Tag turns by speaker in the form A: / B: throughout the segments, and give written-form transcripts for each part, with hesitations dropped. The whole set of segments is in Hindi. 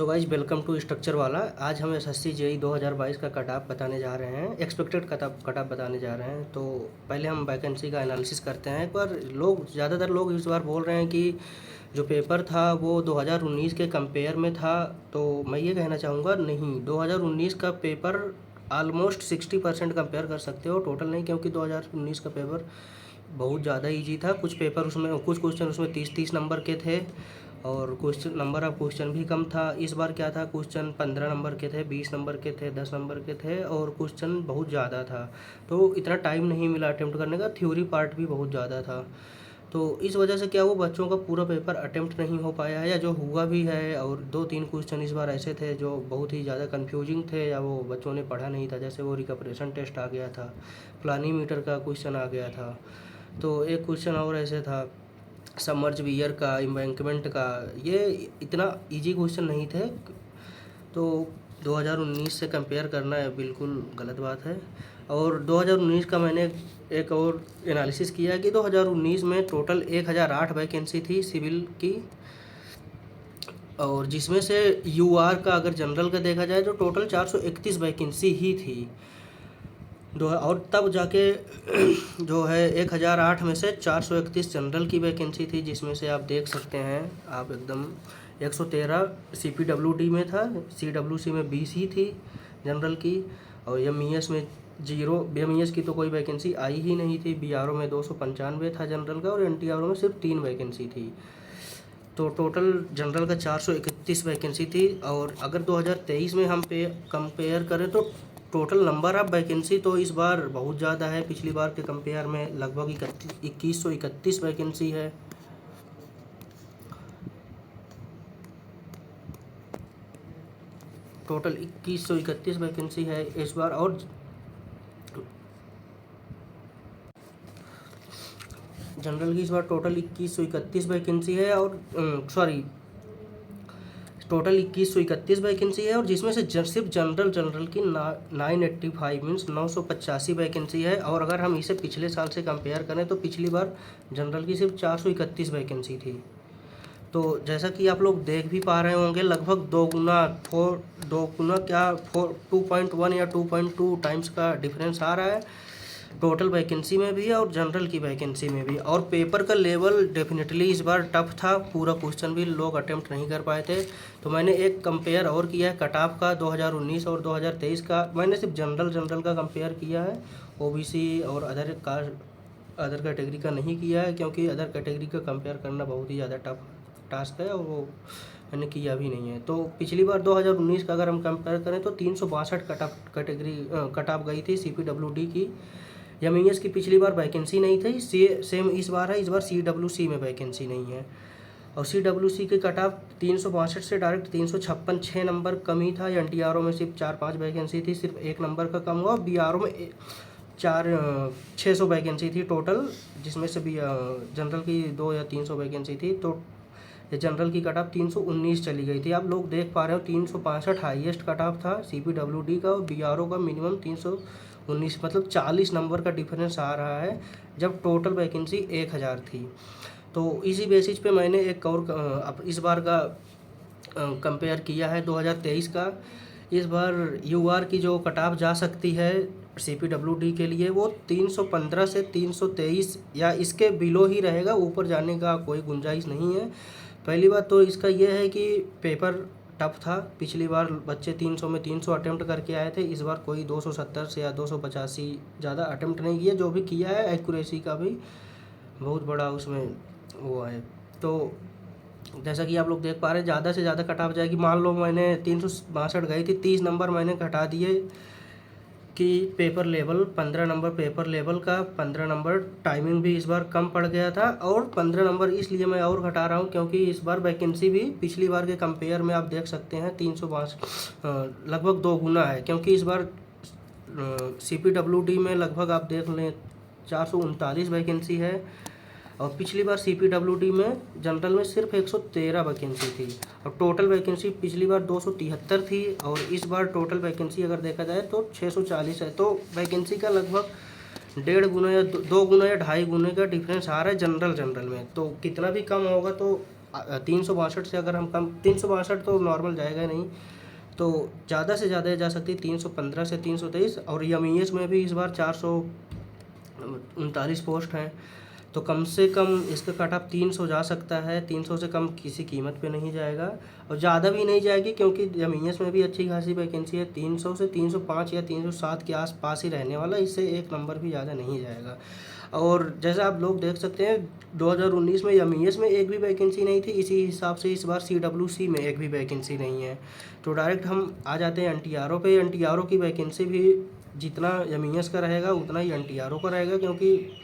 A: So guys welcome to structure वाला। आज हम एसएससी जेई 2022 का कट ऑफ बताने जा रहे हैं, एक्सपेक्टेड कट ऑफ बताने जा रहे हैं। तो पहले हम वैकेंसी का एनालिसिस करते हैं। एक बार ज़्यादातर लोग इस बार बोल रहे हैं कि जो पेपर था वो 2019 के कंपेयर में था। तो मैं ये कहना चाहूँगा नहीं, 2019 का पेपर आलमोस्ट 60% कंपेयर कर सकते हो, टोटल नहीं, क्योंकि 2019 का पेपर बहुत ज़्यादा ईजी था। कुछ क्वेश्चन उसमें 30-30 नंबर के थे और नंबर ऑफ क्वेश्चन भी कम था। इस बार क्या था, क्वेश्चन 15 नंबर के थे, 20 नंबर के थे, 10 नंबर के थे और क्वेश्चन बहुत ज़्यादा था। तो इतना टाइम नहीं मिला अटेम्प्ट करने का, थ्योरी पार्ट भी बहुत ज़्यादा था। तो इस वजह से क्या वो बच्चों का पूरा पेपर अटेम्प्ट नहीं हो पाया है, या जो हुआ भी है। और 2-3 क्वेश्चन इस बार ऐसे थे जो बहुत ही ज़्यादा कन्फ्यूजिंग थे, या वो बच्चों ने पढ़ा नहीं था। जैसे वो रिकपरेशन टेस्ट आ गया था, प्लानीमीटर का क्वेश्चन आ गया था। तो एक क्वेश्चन और ऐसे था सबमर्ज वियर का, एम्बैंकमेंट का। ये इतना इजी क्वेश्चन नहीं थे। तो 2019 से कंपेयर करना है बिल्कुल गलत बात है। और 2019 का मैंने एक और एनालिसिस किया कि 2019 में टोटल 1008 वैकेंसी थी सिविल की, और जिसमें से यूआर का अगर जनरल का देखा जाए तो टोटल 431 वैकेंसी ही थी। और तब जाके जो है 1008 में से 431 जनरल की वैकेंसी थी, जिसमें से आप देख सकते हैं आप एकदम 113 CPWD में था, CWC में 20 ही थी जनरल की, और MES में 0। MES की तो कोई वैकेंसी आई ही नहीं थी। BRO में 295 था जनरल का, और NTRO में सिर्फ 3 वैकेंसी थी। तो टोटल जनरल का 431 वैकेंसी थी। और अगर 2023 में हम कंपेयर करें तो टोटल नंबर ऑफ वैकेंसी तो इस बार बहुत ज़्यादा है। पिछली बार के कंपेयर में लगभग 2131 वैकेंसी है। टोटल 2131 वैकेंसी है इस बार। और जनरल की इस बार टोटल 2131 वैकेंसी है, और टोटल 2131 वैकेंसी है। और जिसमें से सिर्फ जनरल की 985 मीन्स 985 वैकेंसी है। और अगर हम इसे पिछले साल से कंपेयर करें तो पिछली बार जनरल की सिर्फ 431 वैकेंसी थी। तो जैसा कि आप लोग देख भी पा रहे होंगे, लगभग 2.1 या 2.2 टाइम्स का डिफरेंस आ रहा है टोटल वैकेंसी में भी और जनरल की वैकेंसी में भी। और पेपर का लेवल डेफिनेटली इस बार टफ था, पूरा क्वेश्चन भी लोग अटेम्प्ट नहीं कर पाए थे। तो मैंने एक कंपेयर और किया है कट ऑफ का 2019 और 2023 का। मैंने सिर्फ जनरल का कंपेयर किया है, OBC और अदर कैटेगरी का नहीं किया है, क्योंकि अदर कैटेगरी का कंपेयर करना बहुत ही ज़्यादा टफ टास्क है, और वो मैंने किया भी नहीं है। तो पिछली बार 2019 का अगर हम कंपेयर करें तो 362 कट ऑफ गई थी CPWD की। MES की पिछली बार वैकेंसी नहीं थी, सेम इस बार है। इस बार CWC में वैकेंसी नहीं है। और CWC के कट ऑफ 362 से डायरेक्ट 356 6 नंबर कम ही था। NTRO में सिर्फ 4-5 वैकेंसी थी, सिर्फ 1 नंबर का कम हुआ। BRO में 600 वैकेंसी थी टोटल, जिसमें से भी जनरल की 200 या 300 वैकेंसी थी। तो ये जनरल की कट ऑफ 319 चली गई थी। आप लोग देख पा रहे हो 365 हाईएस्ट कट ऑफ था CPWD का, और BRO का मिनिमम 319, मतलब 40 नंबर का डिफरेंस आ रहा है, जब टोटल वैकेंसी 1000 थी। तो इसी बेसिस पे मैंने एक और इस बार का कंपेयर किया है 2023 का। इस बार UR की जो कट ऑफ जा सकती है CPWD के लिए, वो 315 से 323 या इसके बिलो ही रहेगा, ऊपर जाने का कोई गुंजाइश नहीं है। पहली बात तो इसका यह है कि पेपर टफ था। पिछली बार बच्चे 300 में 300 अटेम्प्ट करके आए थे, इस बार कोई 270 से या 285 ज़्यादा अटेम्प्ट नहीं किया। जो भी किया है एक्यूरेसी का भी बहुत बड़ा उसमें वो है। तो जैसा कि आप लोग देख पा रहे हैं, ज़्यादा से ज़्यादा कट ऑफ जाएगी। मान लो मैंने 362 गई थी, 30 नंबर मैंने घटा दिए कि paper level 15 number paper level का, 15 नंबर टाइमिंग भी इस बार कम पड़ गया था। और 15 नंबर इसलिए मैं और घटा रहा हूँ क्योंकि इस बार वैकेंसी भी पिछली बार के कंपेयर में आप देख सकते हैं 362 लगभग 2 गुना है। क्योंकि इस बार CPWD में लगभग आप देख लें 439 वैकेंसी है, और पिछली बार CPWD में जनरल में सिर्फ 113 वैकेंसी थी। और टोटल वैकेंसी पिछली बार 273 थी, और इस बार टोटल वैकेंसी अगर देखा जाए तो 640 है। तो वैकेंसी का लगभग 1.5 गुना या 2 गुना या 2.5 गुने का डिफरेंस आ रहा है जनरल में। तो कितना भी कम होगा तो 362 से अगर हम कम, 362 तो नॉर्मल जाएगा नहीं, तो ज़्यादा से ज़्यादा जा सकती है 315 से 323। और MES में भी इस बार 439 पोस्ट हैं, तो कम से कम इसका कट ऑफ 300 जा सकता है। 300 से कम किसी कीमत पे नहीं जाएगा और ज़्यादा भी नहीं जाएगी, क्योंकि MES में भी अच्छी खासी वैकेंसी है। 300 से 305 या 307 के आसपास ही रहने वाला, इससे एक नंबर भी ज़्यादा नहीं जाएगा। और जैसा आप लोग देख सकते हैं 2019 में MES में एक भी वैकेंसी नहीं थी, इसी हिसाब से इस बार CWC में एक भी वैकेंसी नहीं है। तो डायरेक्ट हम आ जाते हैं NTRO पे। NTRO की वैकेंसी भी जितना MES का रहेगा उतना ही NTRO का रहेगा, क्योंकि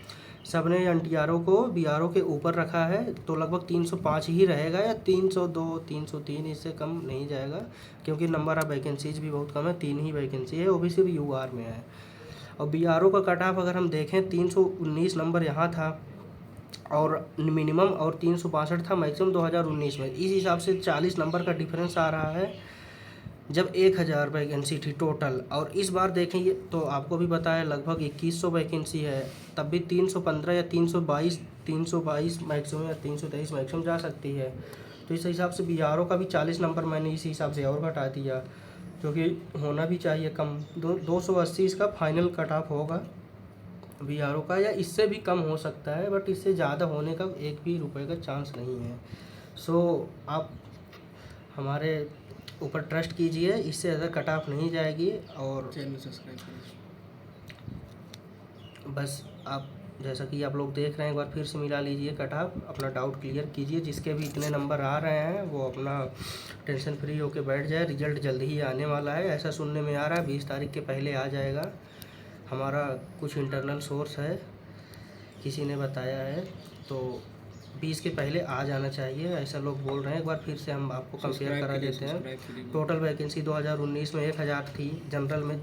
A: सब ने NTRO को BRO के ऊपर रखा है, तो लगभग 305 ही रहेगा या 302 303, इससे कम नहीं जाएगा, क्योंकि नंबर ऑफ़ वैकेंसीज भी बहुत कम है। 3 ही वैकेंसी है, वो भी सिर्फ UR में है। और BRO का कट ऑफ अगर हम देखें 319 नंबर यहाँ था और मिनिमम, और 362 था मैक्सिमम 2019 में। इस हिसाब से 40 नंबर का डिफरेंस आ रहा है, जब 1000 वैकेंसी थी टोटल। और इस बार देखेंगे तो आपको भी पता है लगभग 2100 वैकेंसी है, तब भी 315 या 322 मैक्सिमम या 323 मैक्सिमम जा सकती है। तो इस हिसाब से BRO का भी 40 नंबर मैंने इस हिसाब से और घटा दिया, क्योंकि होना भी चाहिए कम। 280 इसका फाइनल कट ऑफ होगा BRO का, या इससे भी कम हो सकता है, बट इससे ज़्यादा होने का एक भी रुपए का चांस नहीं है। सो आप हमारे ऊपर ट्रस्ट कीजिए, इससे ज़्यादा कट ऑफ नहीं जाएगी। और
B: चैनल सब्सक्राइब करिए।
A: बस आप जैसा कि आप लोग देख रहे हैं, एक बार फिर से मिला लीजिए कट ऑफ, अपना डाउट क्लियर कीजिए। जिसके भी इतने नंबर आ रहे हैं वो अपना टेंशन फ्री होके बैठ जाए, रिजल्ट जल्द ही आने वाला है, ऐसा सुनने में आ रहा है। 20 तारीख के पहले आ जाएगा। हमारा कुछ इंटरनल सोर्स है, किसी ने बताया है, तो 20 के पहले आ जाना चाहिए, ऐसा लोग बोल रहे हैं। एक बार फिर से हम आपको कंपेयर करा देते हैं। टोटल वैकेंसी 2019 में 1000 थी, जनरल में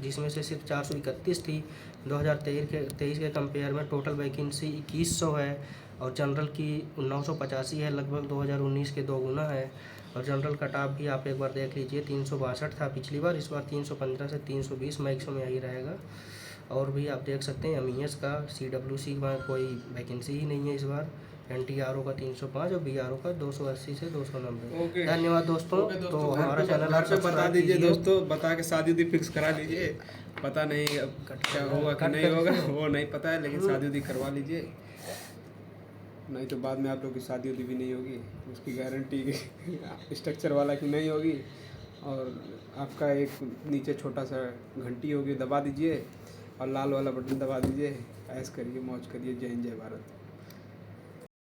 A: जिसमें से सिर्फ 431 थी। 2023 के कंपेयर में टोटल वैकेंसी 2100 है, और जनरल की 985 है, लगभग 2019 के 2 गुना है। और जनरल कट ऑफ भी आप एक बार देख लीजिए, 362 था पिछली बार, इस बार 315 से 320 मैक्सिमम यही रहेगा। और भी आप देख सकते हैं MES का CWC में कोई वैकेंसी ही नहीं है इस बार। NTRO का 305 और BRO का 280 से 290। धन्यवाद दोस्तों। तो हमारा चैनल
B: घर पे बता दीजिए दोस्तों, बता के शादी उदी फिक्स करा लीजिए। पता नहीं अब क्या होगा कि नहीं होगा, वो नहीं पता है, लेकिन शादी उदी करवा लीजिए, नहीं तो बाद में आप लोग की शादी उदी भी नहीं होगी, उसकी गारंटी स्ट्रक्चर वाला की नहीं होगी। और आपका एक नीचे छोटा सा घंटी होगी, दबा दीजिए और लाल वाला बटन दबा दीजिए। ऐश करिए, मौज करिए। जय हिंद, जय भारत।